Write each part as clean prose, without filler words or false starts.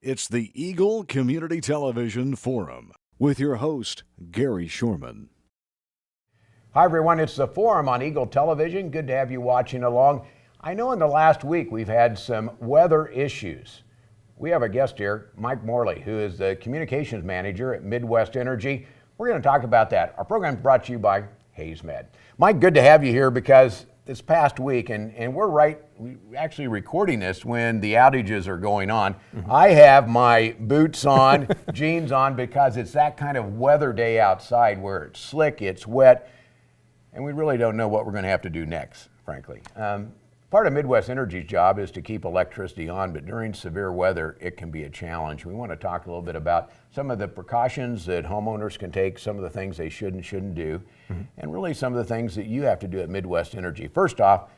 It's the Eagle Community Television Forum with your host, Gary Shorman. Hi everyone, it's the Forum on Eagle Television. Good to have you watching along. I know in the last week we've had some weather issues. We have a guest here, Mike Morley, who is the communications manager at Midwest Energy. We're going to talk about that. Our program is brought to you by HaysMed. Mike, good to have you here because this past week, and we're actually recording this when the outages are going on. I have my boots on, jeans on, because it's that kind of weather day outside where it's slick, it's wet, and we really don't know what we're going to have to do next, frankly. Part of Midwest Energy's job is to keep electricity on, but during severe weather, it can be a challenge. We want to talk a little bit about some of the precautions that homeowners can take, some of the things they should and shouldn't do, and really some of the things that you have to do at Midwest Energy. First off,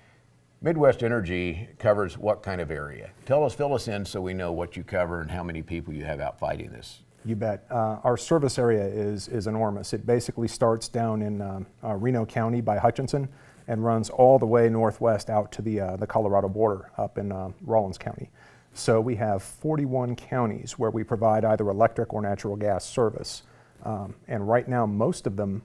Midwest Energy covers what kind of area? Fill us in so we know what you cover and how many people you have out fighting this. You bet. Our service area is enormous. It basically starts down in Reno County by Hutchinson and runs all the way northwest out to the Colorado border up in Rawlins County. So we have 41 counties where we provide either electric or natural gas service. And right now, most of them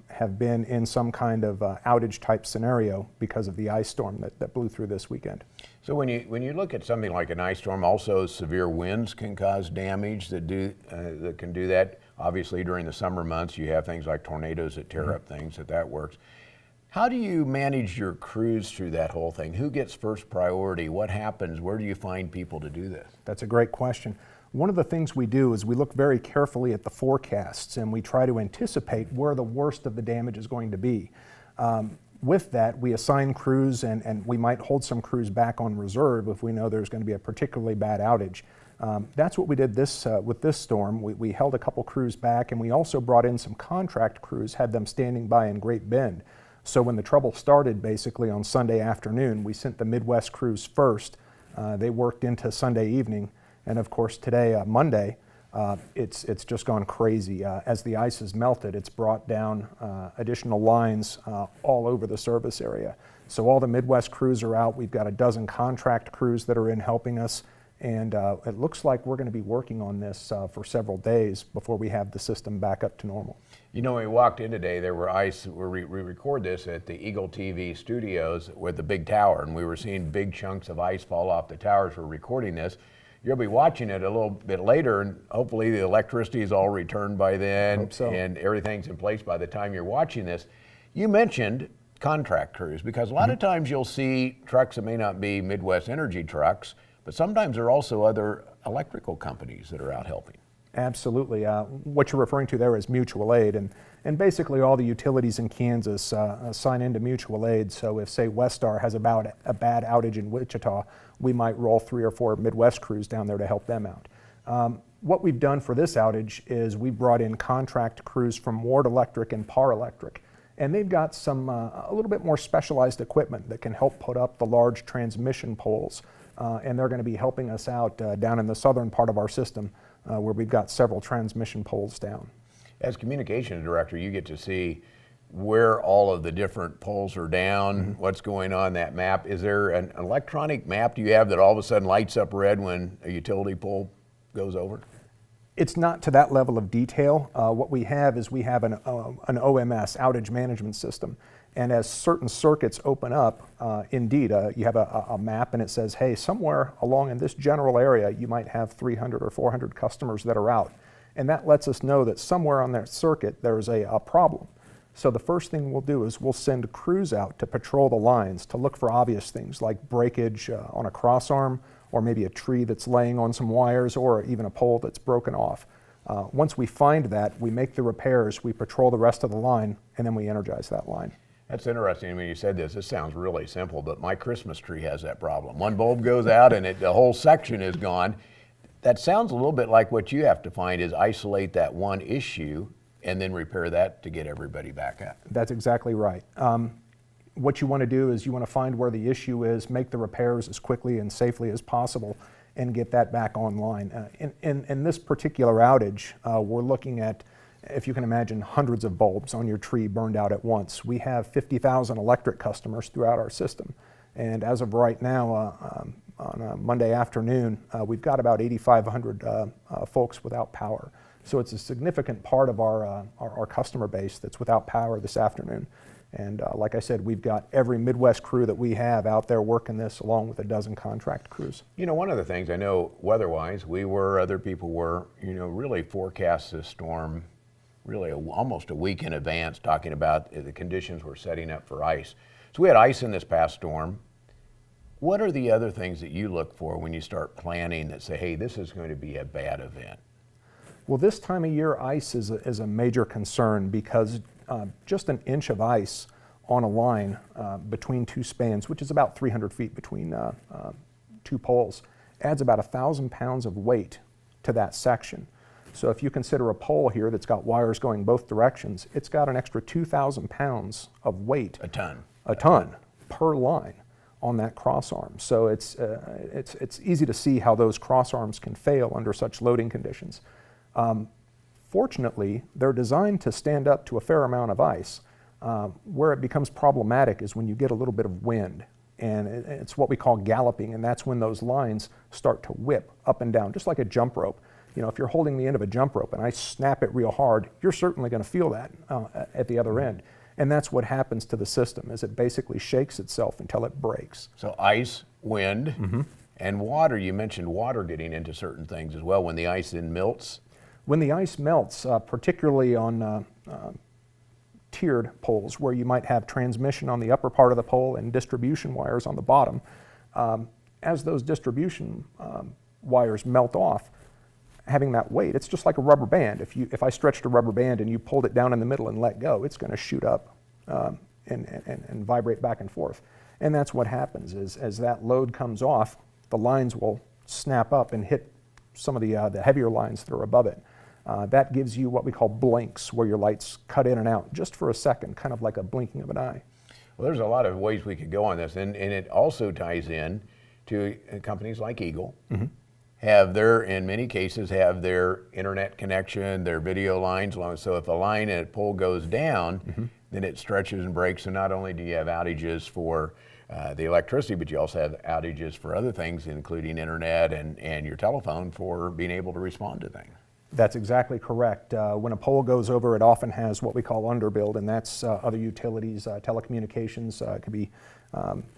have been in some kind of outage type scenario because of the ice storm that blew through this weekend. So when you look at something like an ice storm, also severe winds can cause damage that can do that. Obviously, during the summer months, you have things like tornadoes that tear up things, that works. How do you manage your crews through that whole thing? Who gets first priority? What happens? Where do you find people to do this? That's a great question. One of the things we do is we look very carefully at the forecasts and we try to anticipate where the worst of the damage is going to be. With that, we assign crews and we might hold some crews back on reserve if we know there's going to be a particularly bad outage. That's what we did with this storm. We held a couple crews back, and we also brought in some contract crews, had them standing by in Great Bend. So when the trouble started basically on Sunday afternoon, we sent the Midwest crews first. They worked into Sunday evening. And of course today, Monday, it's just gone crazy. As the ice has melted, it's brought down additional lines all over the service area. So all the Midwest crews are out. We've got a dozen contract crews that are in helping us. And it looks like we're going to be working on this for several days before we have the system back up to normal. You know, when we walked in today, there were ice. We record this at the Eagle TV studios with the big tower, and we were seeing big chunks of ice fall off the towers. We're recording this. You'll be watching it a little bit later, and hopefully the electricity is all returned by then, Hope so. And everything's in place by the time you're watching this. You mentioned contract crews, because a lot of times you'll see trucks that may not be Midwest Energy trucks, but sometimes there are also other electrical companies that are out helping. Absolutely. What you're referring to there is mutual aid, and basically all the utilities in Kansas sign into mutual aid. So if, say, Westar has a bad outage in Wichita, we might roll 3 or 4 Midwest crews down there to help them out. What we've done for this outage is we brought in contract crews from Ward Electric and Par Electric, and they've got some a little bit more specialized equipment that can help put up the large transmission poles. And they're going to be helping us out down in the southern part of our system where we've got several transmission poles down. As communications director, you get to see where all of the different poles are down, what's going on that map. Is there an electronic map do you have that all of a sudden lights up red when a utility pole goes over? It's not to that level of detail. What we have is we have an OMS, outage management system. And as certain circuits open up, indeed, you have a map and it says, hey, somewhere along in this general area, you might have 300 or 400 customers that are out. And that lets us know that somewhere on that circuit, there's a problem. So the first thing we'll do is we'll send crews out to patrol the lines to look for obvious things like breakage on a crossarm, or maybe a tree that's laying on some wires, or even a pole that's broken off. Once we find that, we make the repairs, we patrol the rest of the line, and then we energize that line. That's interesting. When you said this sounds really simple, but my Christmas tree has that problem. One bulb goes out and the whole section is gone. That sounds a little bit like what you have to find is isolate that one issue and then repair that to get everybody back up. That's exactly right. What you want to do is you want to find where the issue is, make the repairs as quickly and safely as possible, and get that back online. In this particular outage, we're looking at, if you can imagine, hundreds of bulbs on your tree burned out at once. We have 50,000 electric customers throughout our system. And as of right now, a Monday afternoon, we've got about 8,500 folks without power. So it's a significant part of our customer base that's without power this afternoon. And like I said, we've got every Midwest crew that we have out there working this, along with a dozen contract crews. You know, one of the things I know weather-wise, other people were, really forecast this storm really almost a week in advance, talking about the conditions we're setting up for ice. So we had ice in this past storm. What are the other things that you look for when you start planning that say, hey, this is going to be a bad event? Well, this time of year, ice is a major concern because just an inch of ice on a line between two spans, which is about 300 feet between two poles, adds about 1,000 pounds of weight to that section. So if you consider a pole here that's got wires going both directions, it's got an extra 2,000 pounds of weight. A ton Per line on that cross arm. So it's easy to see how those cross arms can fail under such loading conditions. Fortunately, they're designed to stand up to a fair amount of ice. Where it becomes problematic is when you get a little bit of wind, and it's what we call galloping, and that's when those lines start to whip up and down, just like a jump rope. If you're holding the end of a jump rope and I snap it real hard, you're certainly going to feel that at the other end. And that's what happens to the system, is it basically shakes itself until it breaks. So ice, wind, and water. You mentioned water getting into certain things as well when the ice then melts. When the ice melts, particularly on tiered poles where you might have transmission on the upper part of the pole and distribution wires on the bottom, as those distribution wires melt off, having that weight, it's just like a rubber band. If I stretched a rubber band and you pulled it down in the middle and let go, it's going to shoot up and vibrate back and forth. And that's what happens is as that load comes off, the lines will snap up and hit some of the heavier lines that are above it. That gives you what we call blinks, where your lights cut in and out just for a second, kind of like a blinking of an eye. Well, there's a lot of ways we could go on this, and it also ties in to companies like Eagle. In many cases, have their internet connection, their video lines long. So if a line and a pole goes down, then it stretches and breaks. So not only do you have outages for the electricity, but you also have outages for other things, including internet and your telephone for being able to respond to things. That's exactly correct. When a pole goes over, it often has what we call underbuild, and that's other utilities, telecommunications. It could be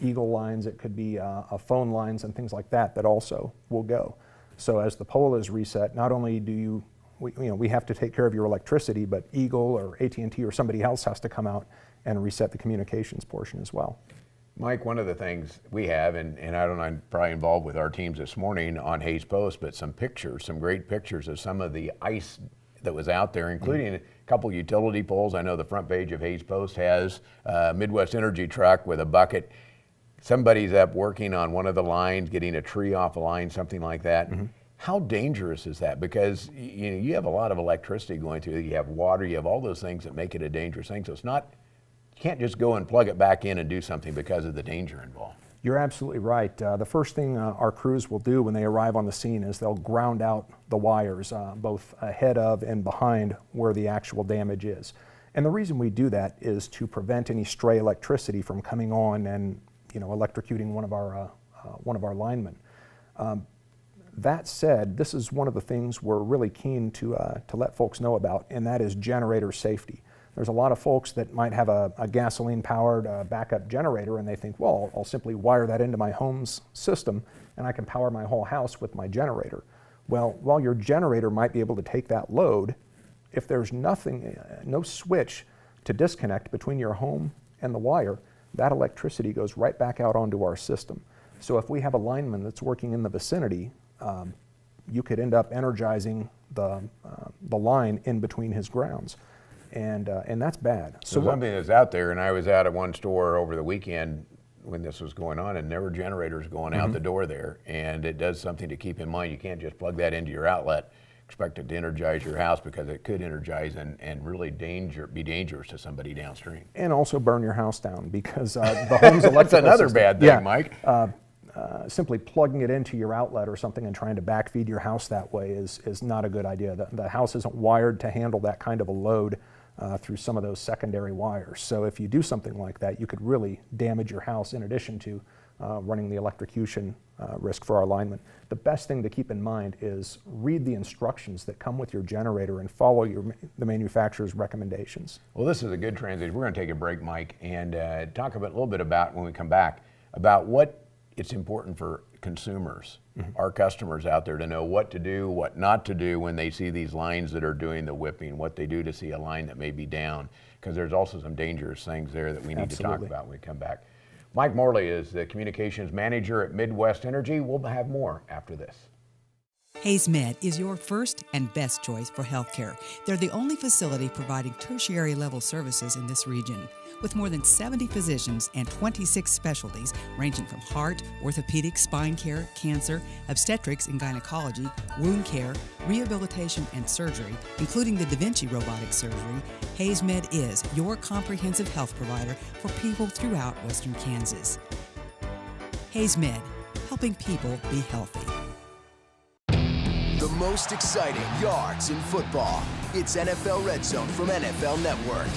Eagle lines, it could be phone lines and things like that also will go. So as the pole is reset, not only do we have to take care of your electricity, but Eagle or AT&T or somebody else has to come out and reset the communications portion as well. Mike, one of the things we have, and I don't know, I'm probably involved with our teams this morning on Hayes Post, but some great pictures of some of the ice that was out there, including a couple utility poles. I know the front page of Hayes Post has a Midwest Energy truck with a bucket. Somebody's up working on one of the lines, getting a tree off a line, something like that. How dangerous is that? Because you have a lot of electricity going through. You have water. You have all those things that make it a dangerous thing. So it's not. You can't just go and plug it back in and do something because of the danger involved. You're absolutely right. The first thing our crews will do when they arrive on the scene is they'll ground out the wires, both ahead of and behind where the actual damage is. And the reason we do that is to prevent any stray electricity from coming on and electrocuting one of our linemen. That said, this is one of the things we're really keen to let folks know about, and that is generator safety. There's a lot of folks that might have a gasoline-powered backup generator, and they think, well, I'll simply wire that into my home's system, and I can power my whole house with my generator. Well, while your generator might be able to take that load, if there's no switch to disconnect between your home and the wire, that electricity goes right back out onto our system. So if we have a lineman that's working in the vicinity, you could end up energizing the line in between his grounds. And that's bad. So something that's out there, and I was out at one store over the weekend when this was going on, and there were generators going out the door there, and it does something to keep in mind. You can't just plug that into your outlet, expect it to energize your house, because it could energize and really be dangerous to somebody downstream. And also burn your house down, because the home's electrical That's another system, bad thing, Mike. Simply plugging it into your outlet or something and trying to backfeed your house that way is not a good idea. The house isn't wired to handle that kind of a load through some of those secondary wires. So if you do something like that, you could really damage your house in addition to running the electrocution risk for our linemen. The best thing to keep in mind is read the instructions that come with your generator and follow the manufacturer's recommendations. Well, this is a good transition. We're going to take a break, Mike, and talk a little bit about, when we come back, about what it's important for consumers, our customers out there, to know what to do, what not to do when they see these lines that are doing the whipping, what they do to see a line that may be down, because there's also some dangerous things there that we need to talk about when we come back. Mike Morley is the communications manager at Midwest Energy. We'll have more after this. Hayes Med is your first and best choice for healthcare. They're the only facility providing tertiary level services in this region. With more than 70 physicians and 26 specialties ranging from heart, orthopedic, spine care, cancer, obstetrics and gynecology, wound care, rehabilitation and surgery, including the Da Vinci robotic surgery, Hayes Med is your comprehensive health provider for people throughout Western Kansas. Hayes Med, helping people be healthy. The most exciting yards in football. It's NFL Red Zone from NFL Network.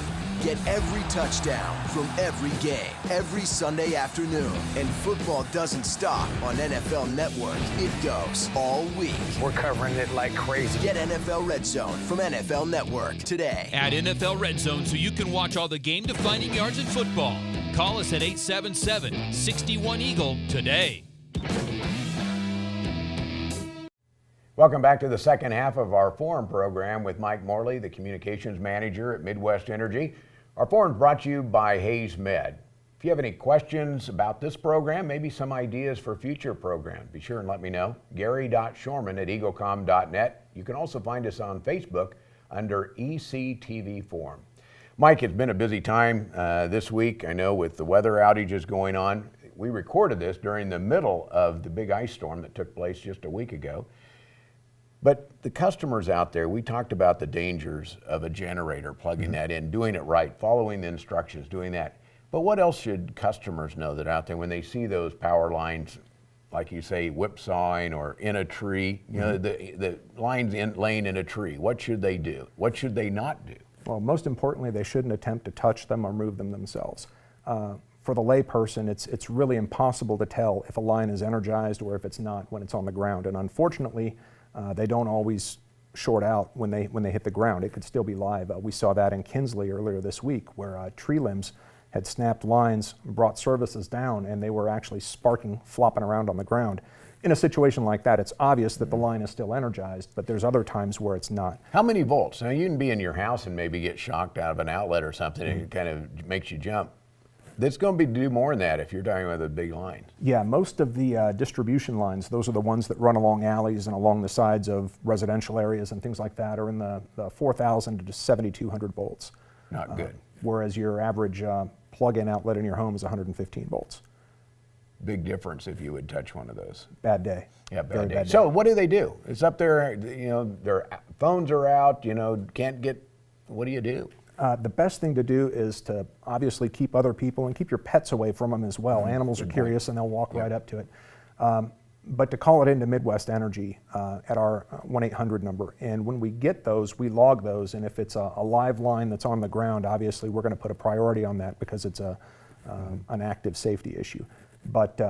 Get every touchdown from every game, every Sunday afternoon. And football doesn't stop on NFL Network. It goes all week. We're covering it like crazy. Get NFL Red Zone from NFL Network today. Add NFL Red Zone so you can watch all the game-defining yards in football. Call us at 877-61-EAGLE today. Welcome back to the second half of our forum program with Mike Morley, the communications manager at Midwest Energy. Our forum is brought to you by Hayes Med. If you have any questions about this program, maybe some ideas for future programs, be sure and let me know. Gary.Shorman@eaglecom.net. You can also find us on Facebook under ECTV Forum. Mike, it's been a busy time this week, I know, with the weather outages going on. We recorded this during the middle of the big ice storm that took place just a week ago. But the customers out there, we talked about the dangers of a generator, plugging that in, doing it right, following the instructions, doing that. But what else should customers know that out there when they see those power lines, like you say, whipsawing or in a tree, you know, the lines laying in a tree? What should they do? What should they not do? Well, most importantly, they shouldn't attempt to touch them or move them themselves. For the layperson, it's really impossible to tell if a line is energized or if it's not when it's on the ground. And unfortunately, they don't always short out when they hit the ground. It could still be live. We saw that in Kinsley earlier this week, where tree limbs had snapped lines, brought services down, and they were actually sparking, flopping around on the ground. In a situation like that, it's obvious that the line is still energized, but there's other times where it's not. How many volts? Now, you can be in your house and maybe get shocked out of an outlet or something, and it kind of makes you jump. It's going to do more than that if you're talking about the big lines. Yeah, most of the distribution lines, those are the ones that run along alleys and along the sides of residential areas and things like that, are in the 4,000 to 7,200 volts. Not good. Whereas your average plug-in outlet in your home is 115 volts. Big difference if you would touch one of those. Bad day. Yeah, Very bad day. So what do they do? It's up there, you know, their phones are out, you know, can't get, what do you do? The best thing to do is to obviously keep other people and keep your pets away from them as well. Animals are curious and they'll walk right up to it. But to call it into Midwest Energy at our 1-800 number. And when we get those, we log those. And if it's a live line that's on the ground, obviously we're going to put a priority on that because it's an active safety issue. But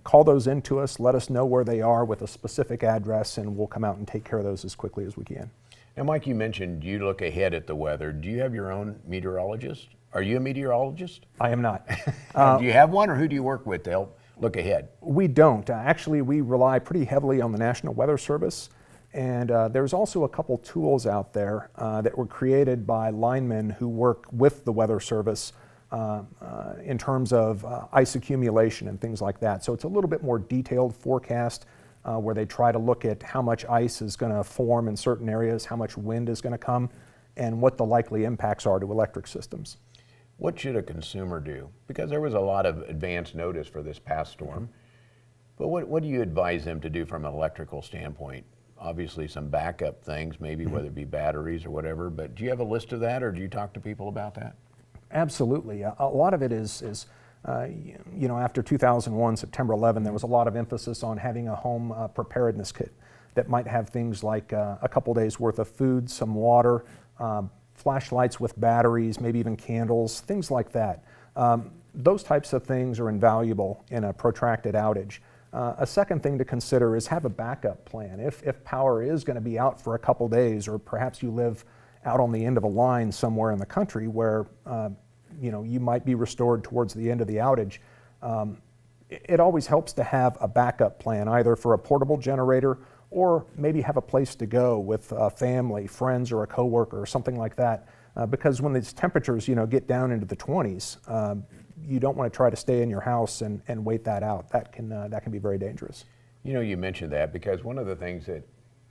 call those in to us, let us know where they are with a specific address, and we'll come out and take care of those as quickly as we can. Now, Mike, you mentioned you look ahead at the weather. Do you have your own meteorologist? Are you a meteorologist? I am not. Do you have one, or who do you work with to help look ahead? We don't. Actually, we rely pretty heavily on the National Weather Service. And there's also a couple tools out there that were created by linemen who work with the Weather Service in terms of ice accumulation and things like that. So it's a little bit more detailed forecast where they try to look at how much ice is going to form in certain areas, how much wind is going to come, and what the likely impacts are to electric systems. What should a consumer do? Because there was a lot of advance notice for this past storm. But what do you advise them to do from an electrical standpoint? Obviously some backup things, maybe whether it be batteries or whatever, but do you have a list of that, or do you talk to people about that? Absolutely. A lot of it is you know, after 2001, September 11, there was a lot of emphasis on having a home preparedness kit that might have things like a couple days worth of food, some water, flashlights with batteries, maybe even candles, things like that. Those types of things are invaluable in a protracted outage. A second thing to consider is have a backup plan. If power is going to be out for a couple days, or perhaps you live out on the end of a line somewhere in the country where you might be restored towards the end of the outage, it always helps to have a backup plan, either for a portable generator or maybe have a place to go with family, friends, or a coworker or something like that. Because when these temperatures get down into the 20s, you don't want to try to stay in your house and wait that out. That can be very dangerous. You mentioned that because one of the things that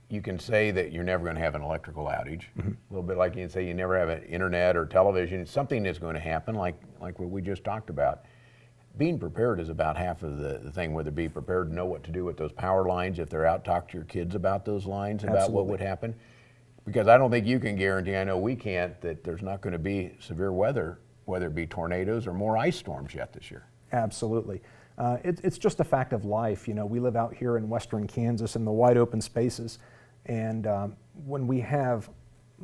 you can say that you're never going to have an electrical outage, a little bit like you can say you never have an internet or television. Something is going to happen, like what we just talked about. Being prepared is about half of the thing, whether be prepared to know what to do with those power lines. If they're out, talk to your kids about those lines, about what would happen. Because I don't think you can guarantee, I know we can't, that there's not going to be severe weather, whether it be tornadoes or more ice storms yet this year. Absolutely. It's just a fact of life. We live out here in western Kansas in the wide open spaces, and when we have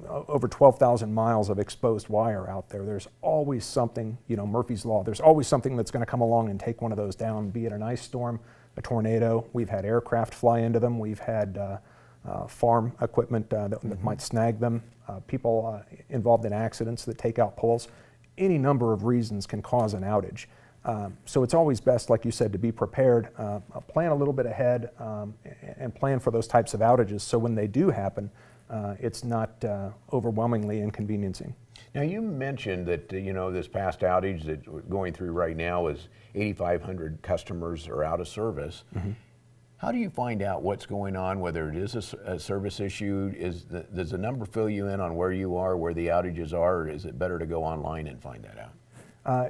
over 12,000 miles of exposed wire out there, there's always something, Murphy's Law, there's always something that's going to come along and take one of those down, be it an ice storm, a tornado. We've had aircraft fly into them. We've had farm equipment that might snag them, people involved in accidents that take out poles. Any number of reasons can cause an outage. So it's always best, like you said, to be prepared, plan a little bit ahead, and plan for those types of outages so when they do happen, it's not overwhelmingly inconveniencing. Now you mentioned that this past outage that we're going through right now is 8,500 customers are out of service. How do you find out what's going on, whether it is a service issue? Does the number fill you in on where you are, where the outages are, or is it better to go online and find that out?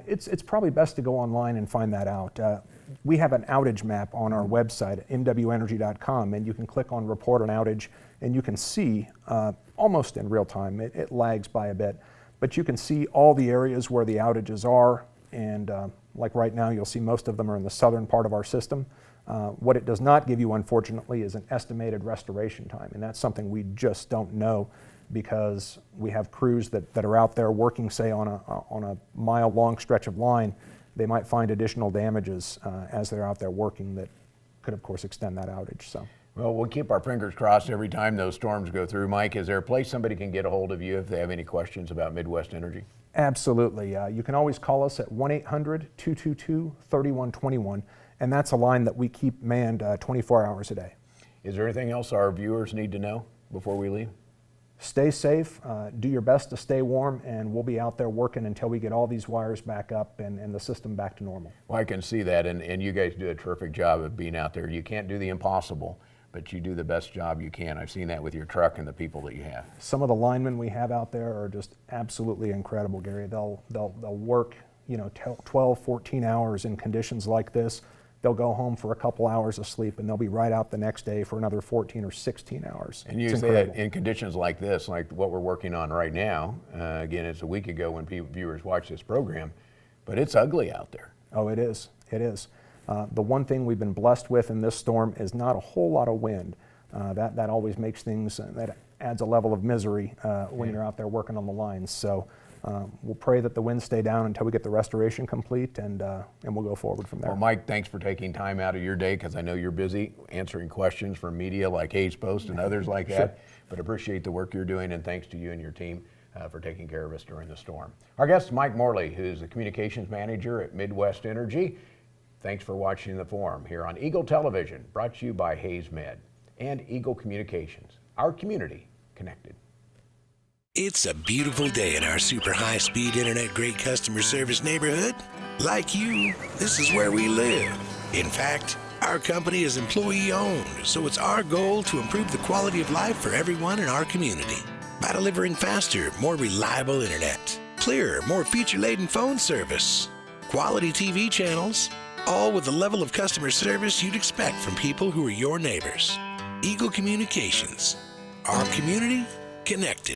It's probably best to go online and find that out. We have an outage map on our website at mwenergy.com, and you can click on Report an Outage, and you can see almost in real time. It lags by a bit, but you can see all the areas where the outages are, and like right now, you'll see most of them are in the southern part of our system. What it does not give you, unfortunately, is an estimated restoration time, and that's something we just don't know because we have crews that are out there working, say, on a mile-long stretch of line. They might find additional damages as they're out there working that could, of course, extend that outage. So. Well, we'll keep our fingers crossed every time those storms go through. Mike, is there a place somebody can get a hold of you if they have any questions about Midwest Energy? Absolutely. You can always call us at 1-800-222-3121, and that's a line that we keep manned 24 hours a day. Is there anything else our viewers need to know before we leave? Stay safe, do your best to stay warm, and we'll be out there working until we get all these wires back up and the system back to normal. Well, I can see that, and you guys do a terrific job of being out there. You can't do the impossible, but you do the best job you can. I've seen that with your truck and the people that you have. Some of the linemen we have out there are just absolutely incredible, Gary. They'll work 12, 14 hours in conditions like this. They'll go home for a couple hours of sleep, and they'll be right out the next day for another 14 or 16 hours. And you say that in conditions like this, like what we're working on right now, again, it's a week ago when viewers watch this program, but it's ugly out there. Oh, it is. It is. The one thing we've been blessed with in this storm is not a whole lot of wind. That always makes things, that adds a level of misery when you're out there working on the lines. So we'll pray that the winds stay down until we get the restoration complete, and we'll go forward from there. Well, Mike, thanks for taking time out of your day, because I know you're busy answering questions from media like Hayes Post and others like that. Sure. But appreciate the work you're doing, and thanks to you and your team for taking care of us during the storm. Our guest is Mike Morley, who's the communications manager at Midwest Energy. Thanks for watching the Forum here on Eagle Television, brought to you by Hayes Med and Eagle Communications. Our community connected. It's a beautiful day in our super high-speed internet great customer service neighborhood. Like you, this is where we live. In fact, our company is employee-owned, so it's our goal to improve the quality of life for everyone in our community by delivering faster, more reliable internet, clearer, more feature-laden phone service, quality TV channels, all with the level of customer service you'd expect from people who are your neighbors. Eagle Communications, our community connected.